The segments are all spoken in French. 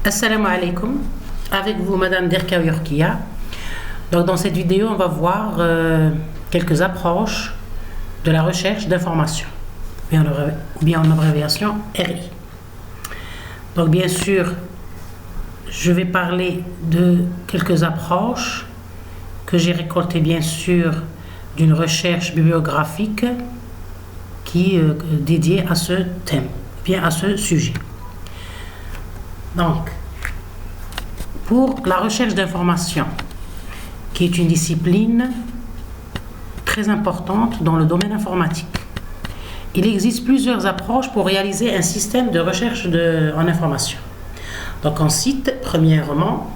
Assalamu alaikum, avec vous Madame Derkaoui Rokia. Donc dans cette vidéo on va voir quelques approches de la recherche d'informations, ou bien en abréviation RI. Donc bien sûr je vais parler de quelques approches que j'ai récoltées bien sûr d'une recherche bibliographique qui est dédiée à ce thème, bien à ce sujet. Donc, pour la recherche d'informations, qui est une discipline très importante dans le domaine informatique, il existe plusieurs approches pour réaliser un système de recherche en information. Donc, on cite premièrement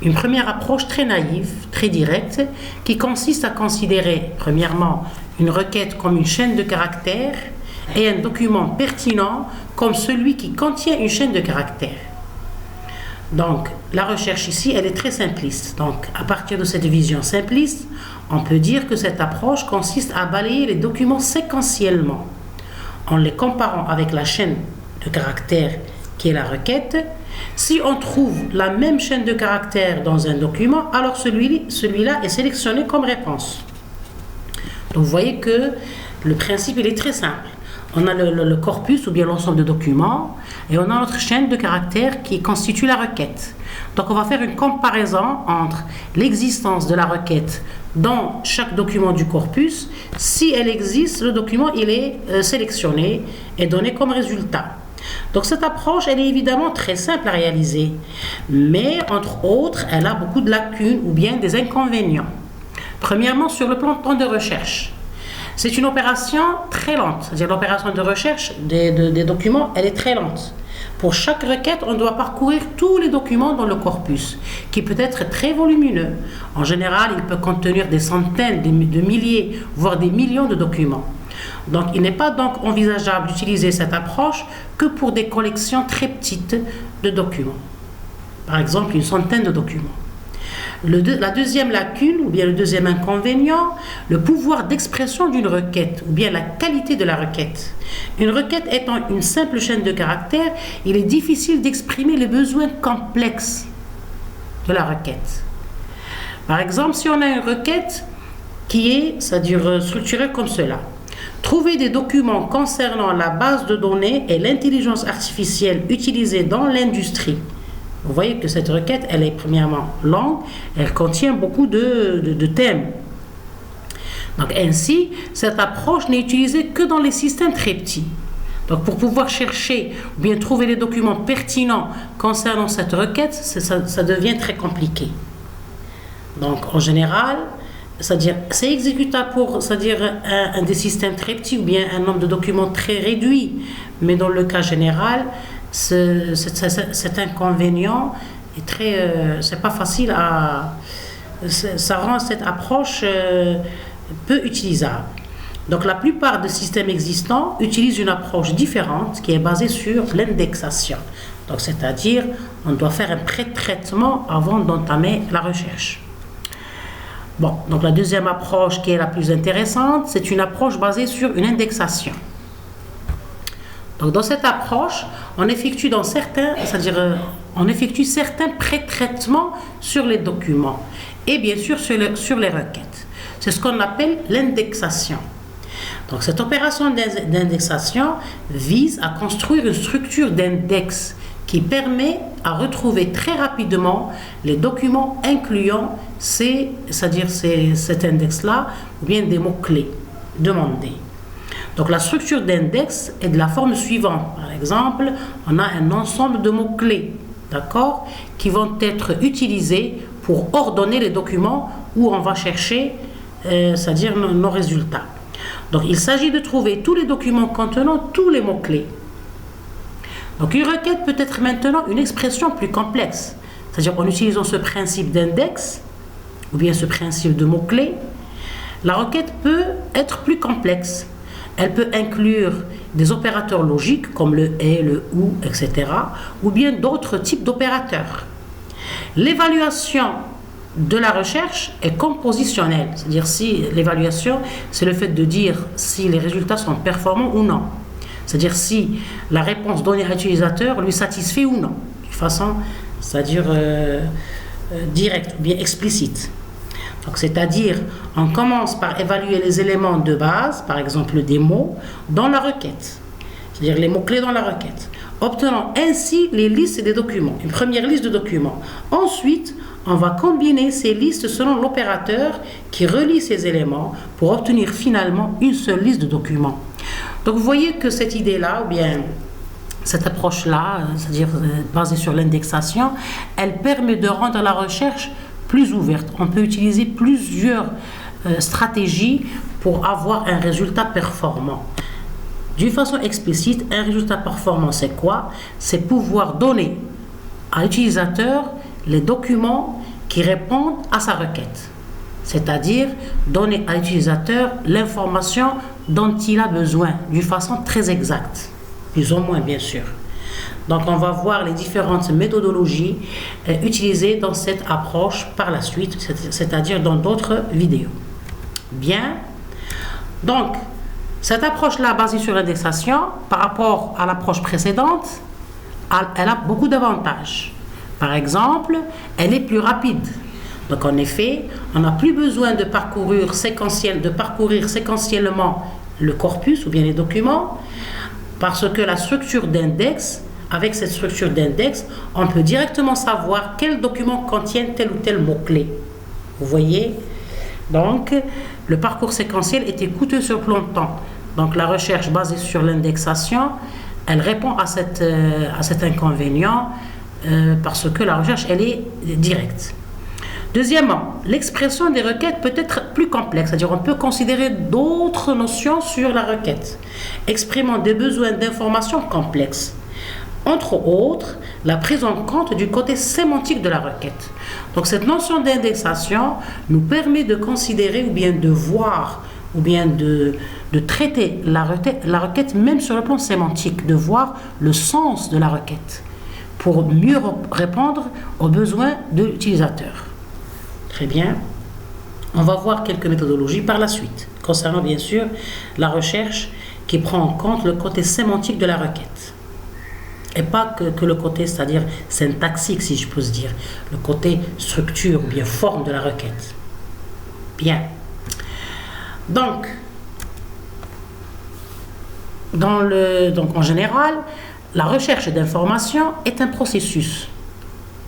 une première approche très naïve, très directe, qui consiste à considérer premièrement une requête comme une chaîne de caractères et un document pertinent comme celui qui contient une chaîne de caractères. Donc, la recherche ici, elle est très simpliste. Donc, à partir de cette vision simpliste, on peut dire que cette approche consiste à balayer les documents séquentiellement, en les comparant avec la chaîne de caractères qui est la requête. Si on trouve la même chaîne de caractères dans un document, alors celui-là est sélectionné comme réponse. Donc, vous voyez que le principe, il est très simple. On a le corpus ou bien l'ensemble de documents et on a notre chaîne de caractères qui constitue la requête. Donc on va faire une comparaison entre l'existence de la requête dans chaque document du corpus. Si elle existe, le document il est sélectionné et donné comme résultat. Donc cette approche elle est évidemment très simple à réaliser, mais entre autres elle a beaucoup de lacunes ou bien des inconvénients. Premièrement, sur le plan de temps de recherche. C'est une opération très lente, c'est-à-dire l'opération de recherche des documents, elle est très lente. Pour chaque requête, on doit parcourir tous les documents dans le corpus, qui peut être très volumineux. En général, il peut contenir des centaines, de milliers, voire des millions de documents. Donc, il n'est pas donc envisageable d'utiliser cette approche que pour des collections très petites de documents. Par exemple, une centaine de documents. La deuxième lacune, ou bien le deuxième inconvénient, le pouvoir d'expression d'une requête, ou bien la qualité de la requête. Une requête étant une simple chaîne de caractères, il est difficile d'exprimer les besoins complexes de la requête. Par exemple, si on a une requête qui est, c'est-à-dire structurée comme cela. Trouver des documents concernant la base de données et l'intelligence artificielle utilisée dans l'industrie. Vous voyez que cette requête, elle est premièrement longue, elle contient beaucoup de thèmes. Donc ainsi, cette approche n'est utilisée que dans les systèmes très petits. Donc pour pouvoir chercher ou bien trouver les documents pertinents concernant cette requête, ça devient très compliqué. Donc en général, c'est-à-dire c'est exécutable pour un des systèmes très petits ou bien un nombre de documents très réduit, mais dans le cas général, cet inconvénient est c'est pas facile ça rend cette approche peu utilisable. Donc la plupart des systèmes existants utilisent une approche différente qui est basée sur l'indexation. Donc c'est-à-dire on doit faire un pré-traitement avant d'entamer la recherche. Bon, donc la deuxième approche qui est la plus intéressante, c'est une approche basée sur une indexation. Donc dans cette approche, on effectue certains pré-traitements sur les documents et bien sûr sur les requêtes. C'est ce qu'on appelle l'indexation. Donc cette opération d'indexation vise à construire une structure d'index qui permet à retrouver très rapidement les documents incluant cet index-là ou bien des mots-clés demandés. Donc la structure d'index est de la forme suivante. Par exemple, on a un ensemble de mots-clés, d'accord, qui vont être utilisés pour ordonner les documents où on va chercher, nos résultats. Donc il s'agit de trouver tous les documents contenant tous les mots-clés. Donc une requête peut être maintenant une expression plus complexe, c'est-à-dire en utilisant ce principe d'index, ou bien ce principe de mots-clés, la requête peut être plus complexe. Elle peut inclure des opérateurs logiques comme le et, le ou, etc. ou bien d'autres types d'opérateurs. L'évaluation de la recherche est compositionnelle, c'est-à-dire si l'évaluation, c'est le fait de dire si les résultats sont performants ou non. C'est-à-dire si la réponse donnée à l'utilisateur lui satisfait ou non. de façon, c'est-à-dire directe ou bien explicite. Donc, c'est-à-dire, on commence par évaluer les éléments de base, par exemple des mots, dans la requête, c'est-à-dire les mots-clés dans la requête, obtenant ainsi les listes des documents, une première liste de documents. Ensuite, on va combiner ces listes selon l'opérateur qui relie ces éléments pour obtenir finalement une seule liste de documents. Donc, vous voyez que cette idée-là, ou bien cette approche-là, c'est-à-dire basée sur l'indexation, elle permet de rendre la recherche plus ouverte. On peut utiliser plusieurs stratégies pour avoir un résultat performant. D'une façon explicite, un résultat performant, c'est quoi? C'est pouvoir donner à l'utilisateur les documents qui répondent à sa requête. C'est-à-dire donner à l'utilisateur l'information dont il a besoin, d'une façon très exacte, plus ou moins bien sûr. Donc on va voir les différentes méthodologies utilisées dans cette approche par la suite, c'est-à-dire dans d'autres vidéos. Bien, donc cette approche-là basée sur l'indexation, par rapport à l'approche précédente, elle a beaucoup d'avantages. Par exemple, elle est plus rapide. Donc en effet, on n'a plus besoin de parcourir séquentiellement le corpus ou bien les documents, parce que la structure d'index, avec cette structure d'index, on peut directement savoir quels documents contiennent tel ou tel mot-clé. Vous voyez? Donc, le parcours séquentiel était coûteux sur le plan de temps. Donc, la recherche basée sur l'indexation, elle répond à cet inconvénient parce que la recherche, elle est directe. Deuxièmement, l'expression des requêtes peut être plus complexe, c'est-à-dire on peut considérer d'autres notions sur la requête, exprimant des besoins d'informations complexes. Entre autres, la prise en compte du côté sémantique de la requête. Donc cette notion d'indexation nous permet de considérer ou bien de voir ou bien de traiter la requête même sur le plan sémantique, de voir le sens de la requête pour mieux répondre aux besoins de l'utilisateur. Très bien. On va voir quelques méthodologies par la suite, concernant bien sûr la recherche qui prend en compte le côté sémantique de la requête. Et pas que le côté, c'est-à-dire syntaxique, si je peux dire, le côté structure ou bien forme de la requête. Bien. Donc en général, la recherche d'informations est un processus.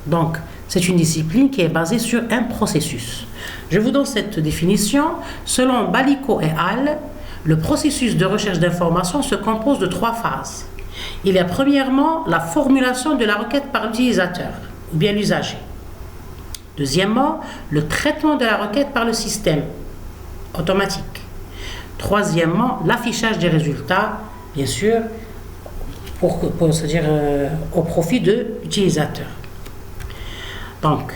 Donc, c'est une discipline qui est basée sur un processus. Je vous donne cette définition. Selon Balico et al., le processus de recherche d'informations se compose de 3 phases. Il y a premièrement la formulation de la requête par l'utilisateur ou bien l'usager. Deuxièmement, le traitement de la requête par le système automatique. Troisièmement, l'affichage des résultats, bien sûr, c'est-à-dire au profit de l'utilisateur. Donc,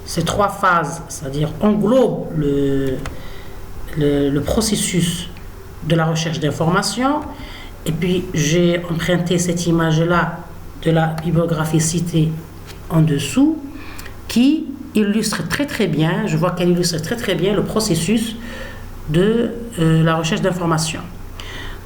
ces 3 phases, c'est-à-dire englobent le processus de la recherche d'information. Et puis, j'ai emprunté cette image-là de la bibliographie citée en dessous, qui illustre très bien, je vois qu'elle illustre très bien le processus de la recherche d'information.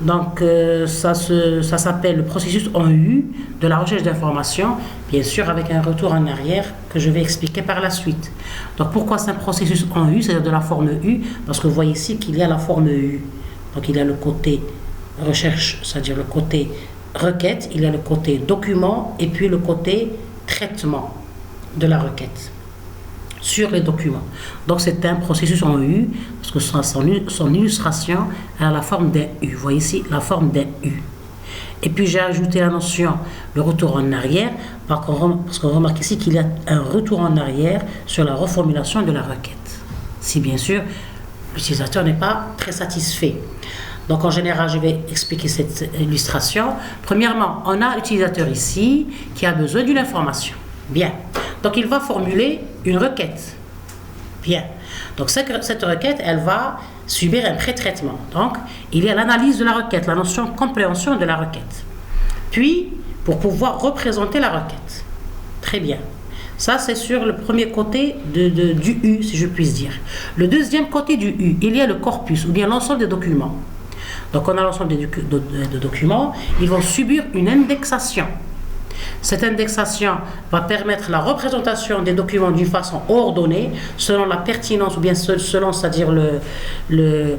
Donc, ça s'appelle le processus en U de la recherche d'information, bien sûr avec un retour en arrière que je vais expliquer par la suite. Donc, pourquoi c'est un processus en U, c'est-à-dire de la forme U? Parce que vous voyez ici qu'il y a la forme U. Donc, il y a le côté recherche, c'est-à-dire le côté requête, il y a le côté document et puis le côté traitement de la requête sur les documents. Donc c'est un processus en U, parce que son illustration a la forme d'un U. Vous voyez ici la forme d'un U. Et puis j'ai ajouté la notion le retour en arrière, parce qu'on remarque ici qu'il y a un retour en arrière sur la reformulation de la requête. Si bien sûr l'utilisateur n'est pas très satisfait. Donc en général, je vais expliquer cette illustration. Premièrement, on a l'utilisateur ici qui a besoin d'une information. Bien. Donc il va formuler une requête. Bien. Donc cette requête, elle va subir un pré-traitement. Donc il y a l'analyse de la requête, la notion de compréhension de la requête. Puis, pour pouvoir représenter la requête. Très bien. Ça, c'est sur le premier côté du U, si je puis dire. Le deuxième côté du U, il y a le corpus, ou bien l'ensemble des documents. Donc on a l'ensemble des documents, ils vont subir une indexation. Cette indexation va permettre la représentation des documents d'une façon ordonnée, selon la pertinence ou bien selon, c'est-à-dire la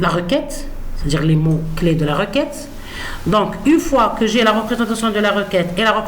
requête, c'est-à-dire les mots clés de la requête. Donc, une fois que j'ai la représentation de la requête et la représentation